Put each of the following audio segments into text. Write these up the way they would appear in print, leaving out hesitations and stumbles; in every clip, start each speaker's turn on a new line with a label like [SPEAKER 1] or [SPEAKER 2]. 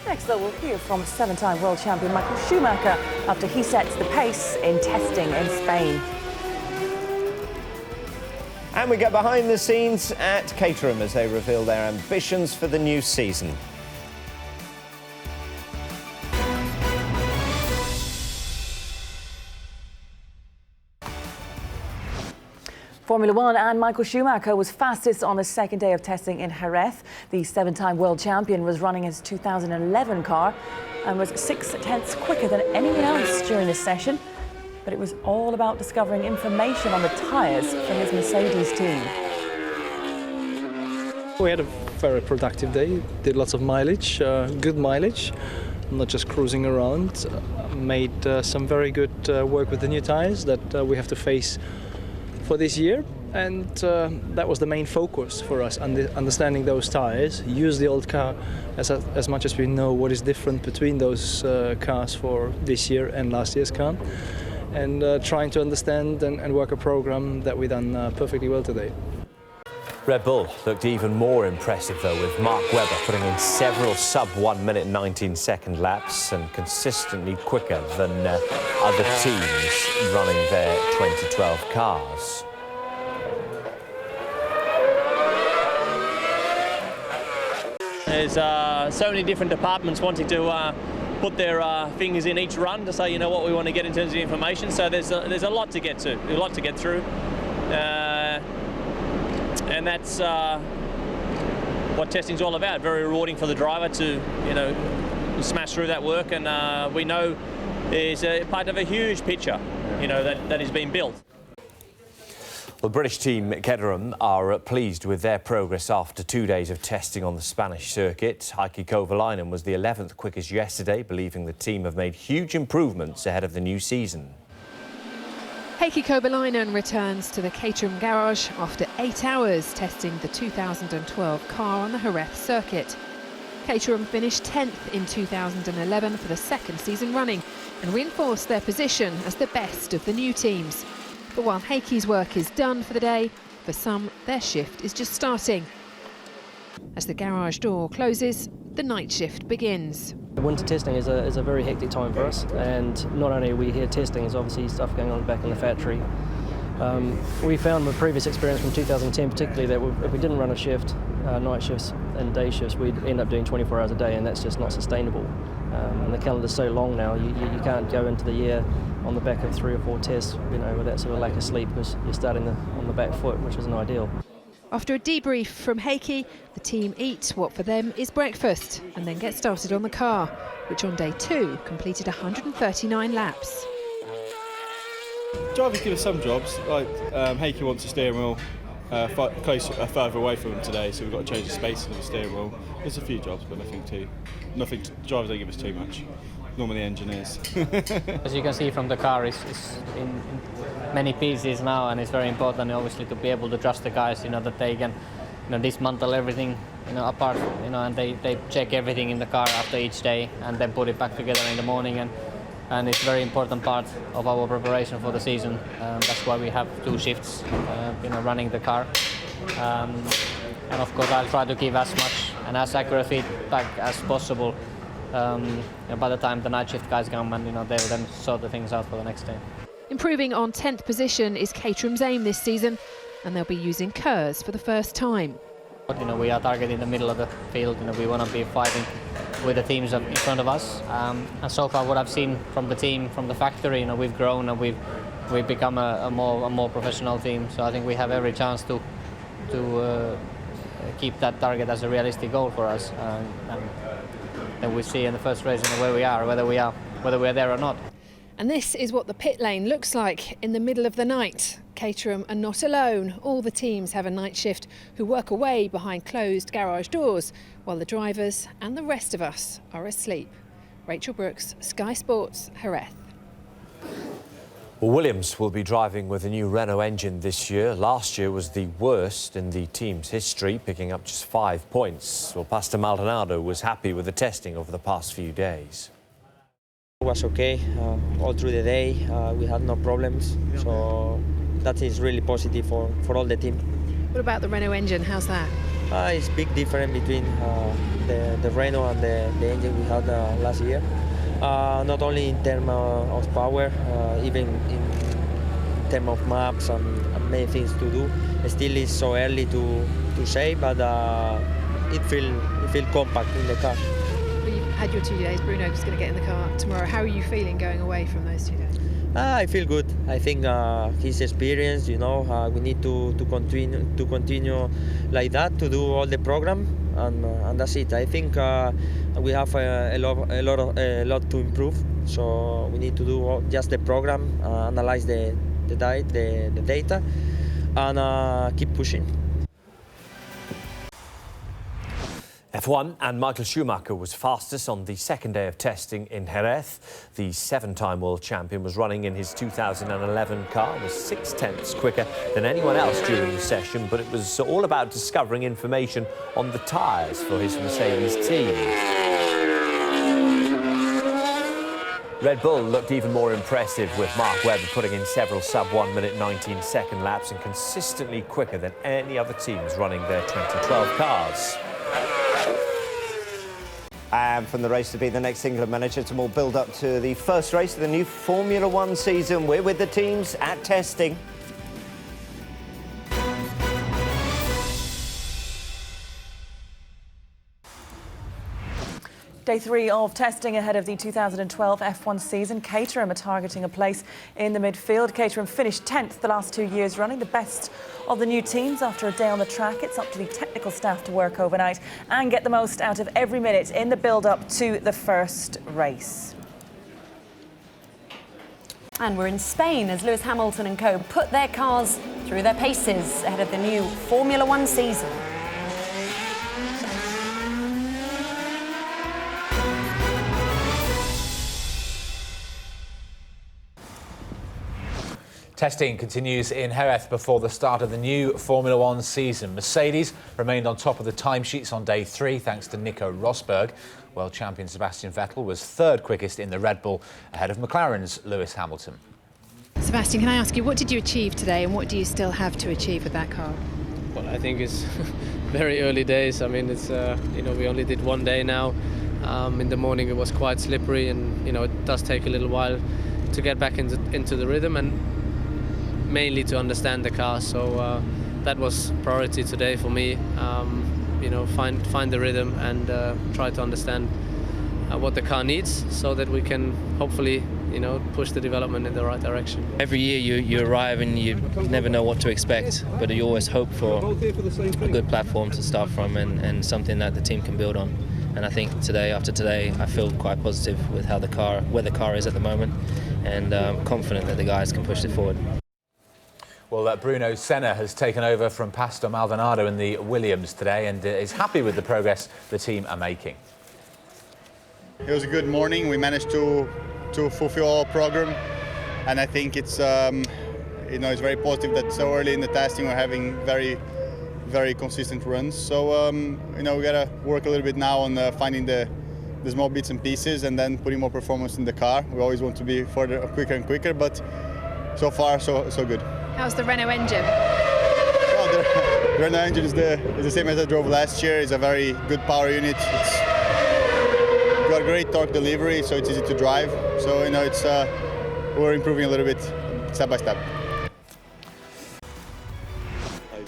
[SPEAKER 1] Next, though, we'll hear from seven-time world champion Michael Schumacher after he sets the pace in testing in Spain.
[SPEAKER 2] And we get behind the scenes at Caterham as they reveal their ambitions for the new season.
[SPEAKER 1] Formula One and Michael Schumacher was fastest on the second day of testing in Jerez. The seven-time world champion was running his 2011 car and was 6/10 quicker than anyone else during this session. But it was all about discovering information on the tyres for his Mercedes team.
[SPEAKER 3] We had a very productive day, did lots of mileage, good mileage, not just cruising around. Made some very good work with the new tyres that we have to face for this year, and that was the main focus for us, understanding those tyres, use the old car as much as we know what is different between those cars for this year and last year's car, and trying to understand and work a program that we done perfectly well today.
[SPEAKER 2] Red Bull looked even more impressive, though, with Mark Webber putting in several sub-1 minute 19-second laps and consistently quicker than other teams running their 2012 cars.
[SPEAKER 4] There's so many different departments wanting to put their fingers in each run to say, you know, what we want to get in terms of information. So there's a lot to get to, a lot to get through. And that's what testing's all about. Very rewarding for the driver to, you know, smash through that work, and we know is a part of a huge picture, you know, that is being built.
[SPEAKER 2] The British team at Caterham are pleased with their progress after 2 days of testing on the Spanish circuit. Heikki Kovalainen was the 11th quickest yesterday, believing the team have made huge improvements ahead of the new season.
[SPEAKER 5] Heikki Kovalainen returns to the Caterham garage after 8 hours testing the 2012 car on the Jerez circuit. Caterham finished 10th in 2011 for the second season running and reinforced their position as the best of the new teams. But while Heikki's work is done for the day, for some their shift is just starting. As the garage door closes, the night shift begins.
[SPEAKER 6] Winter testing is a very hectic time for us, and not only are we here testing, there's obviously stuff going on back in the factory. We found with previous experience from 2010 particularly that if we didn't run a shift, night shifts and day shifts, we'd end up doing 24 hours a day, and that's just not sustainable. And the calendar's so long now, you can't go into the year on the back of 3 or 4 tests, you know, with that sort of lack of sleep, because you're starting on the back foot, which isn't ideal.
[SPEAKER 5] After a debrief from Heikki, the team eat what for them is breakfast and then get started on the car, which on day 2 completed 139 laps.
[SPEAKER 7] Drivers give us some jobs, like Heikki wants a steering wheel further away from him today, so we've got to change the spacing of the steering wheel. There's a few jobs, but nothing. Drivers don't give us too much. Normally engineers.
[SPEAKER 8] As you can see from the car, it's in many pieces now, and it's very important, obviously, to be able to trust the guys, you know, that they can, you know, dismantle everything, you know, apart, you know, and they check everything in the car after each day and then put it back together in the morning, and it's a very important part of our preparation for the season. That's why we have 2 shifts, you know, running the car. And of course, I'll try to give as much and as accurate feedback as possible. By the time the night shift guys come, and you know, they'll then sort the things out for the next day.
[SPEAKER 5] Improving on 10th position is Caterham's aim this season, and they'll be using KERS for the first time.
[SPEAKER 8] But, you know, we are targeting the middle of the field. You know, we want to be fighting with the teams in front of us. And so far, what I've seen from the team, from the factory, you know, we've grown and we've become a more professional team. So I think we have every chance to keep that target as a realistic goal for us. And we see in the first race, you know, where we are, whether we're there or not.
[SPEAKER 5] And this is what the pit lane looks like in the middle of the night. Caterham are not alone. All the teams have a night shift who work away behind closed garage doors, while the drivers and the rest of us are asleep. Rachel Brooks, Sky Sports, Jerez.
[SPEAKER 2] Well, Williams will be driving with a new Renault engine this year. Last year was the worst in the team's history, picking up just 5 points. Well, Pastor Maldonado was happy with the testing over the past few days.
[SPEAKER 9] It was okay all through the day. We had no problems, so that is really positive for all the team.
[SPEAKER 5] What about the Renault engine? How's that?
[SPEAKER 9] It's big difference between the Renault and the engine we had last year. Not only in terms of power, even in terms of maps and many things to do. Still, it's so early to say, but it feel compact in the car.
[SPEAKER 5] Well, you've had your 2 days. Bruno's going to get in the car tomorrow. How are you feeling going away from those 2 days?
[SPEAKER 9] I feel good. I think his experience, you know, we need to continue like that to do all the program, and that's it. I think we have a lot to improve. So we need to do just the program, analyze the data, and keep pushing.
[SPEAKER 2] F1 and Michael Schumacher was fastest on the second day of testing in Jerez. The 7-time world champion was running in his 2011 car, was 6/10 quicker than anyone else during the session, but it was all about discovering information on the tyres for his Mercedes team. Red Bull looked even more impressive, with Mark Webber putting in several sub-1 minute 19-second laps and consistently quicker than any other teams running their 2012 cars.
[SPEAKER 10] And from the race to be the next singular manager, to more build up to the first race of the new Formula One season. We're with the teams at testing.
[SPEAKER 1] Day 3 of testing ahead of the 2012 F1 season. Caterham are targeting a place in the midfield. Caterham finished 10th the last 2 years running, the best of the new teams after a day on the track. It's up to the technical staff to work overnight and get the most out of every minute in the build-up to the first race.
[SPEAKER 11] And we're in Spain as Lewis Hamilton and co put their cars through their paces ahead of the new Formula One season.
[SPEAKER 12] Testing continues in Jerez before the start of the new Formula One season. Mercedes remained on top of the timesheets on day 3 thanks to Nico Rosberg. World champion Sebastian Vettel was 3rd quickest in the Red Bull ahead of McLaren's Lewis Hamilton.
[SPEAKER 5] Sebastian, can I ask you, what did you achieve today and what do you still have to achieve with that car?
[SPEAKER 13] Well, I think it's very early days. I mean, it's we only did 1 day now. In the morning it was quite slippery, and it does take a little while to get back into the rhythm and mainly to understand the car. So that was priority today for me. Find the rhythm and try to understand what the car needs, so that we can hopefully push the development in the right direction.
[SPEAKER 14] Every year you arrive and you never know what to expect, but you always hope for a good platform to start from and something that the team can build on. And I think after today, I feel quite positive with where the car is at the moment, and confident that the guys can push it forward.
[SPEAKER 12] Well, Bruno Senna has taken over from Pastor Maldonado in the Williams today and is happy with the progress the team are making.
[SPEAKER 15] It was a good morning. We managed to fulfill our program, and I think it's it's very positive that so early in the testing we're having very consistent runs. So we gotta work a little bit now on finding the small bits and pieces, and then putting more performance in the car. We always want to be quicker and quicker, but so far so good.
[SPEAKER 5] How's the Renault engine?
[SPEAKER 15] Well, the Renault engine is the same as I drove last year. It's a very good power unit. It's got great torque delivery, so it's easy to drive. So we're improving a little bit step by step.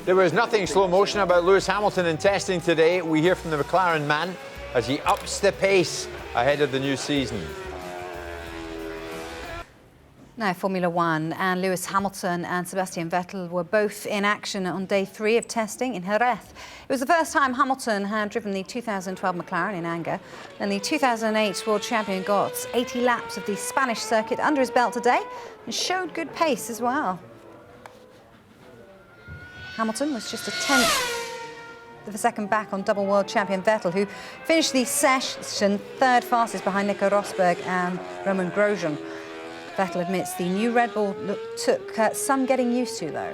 [SPEAKER 16] There was nothing slow motion about Lewis Hamilton in testing today. We hear from the McLaren man as he ups the pace ahead of the new season.
[SPEAKER 17] Now, Formula One, and Lewis Hamilton and Sebastian Vettel were both in action on day 3 of testing in Jerez. It was the first time Hamilton had driven the 2012 McLaren in anger, and the 2008 world champion got 80 laps of the Spanish circuit under his belt today and showed good pace as well. Hamilton was just a 10th of a second back on double world champion Vettel, who finished the session 3rd fastest behind Nico Rosberg and Romain Grosjean. Vettel admits the new Red Bull took some getting used to, though.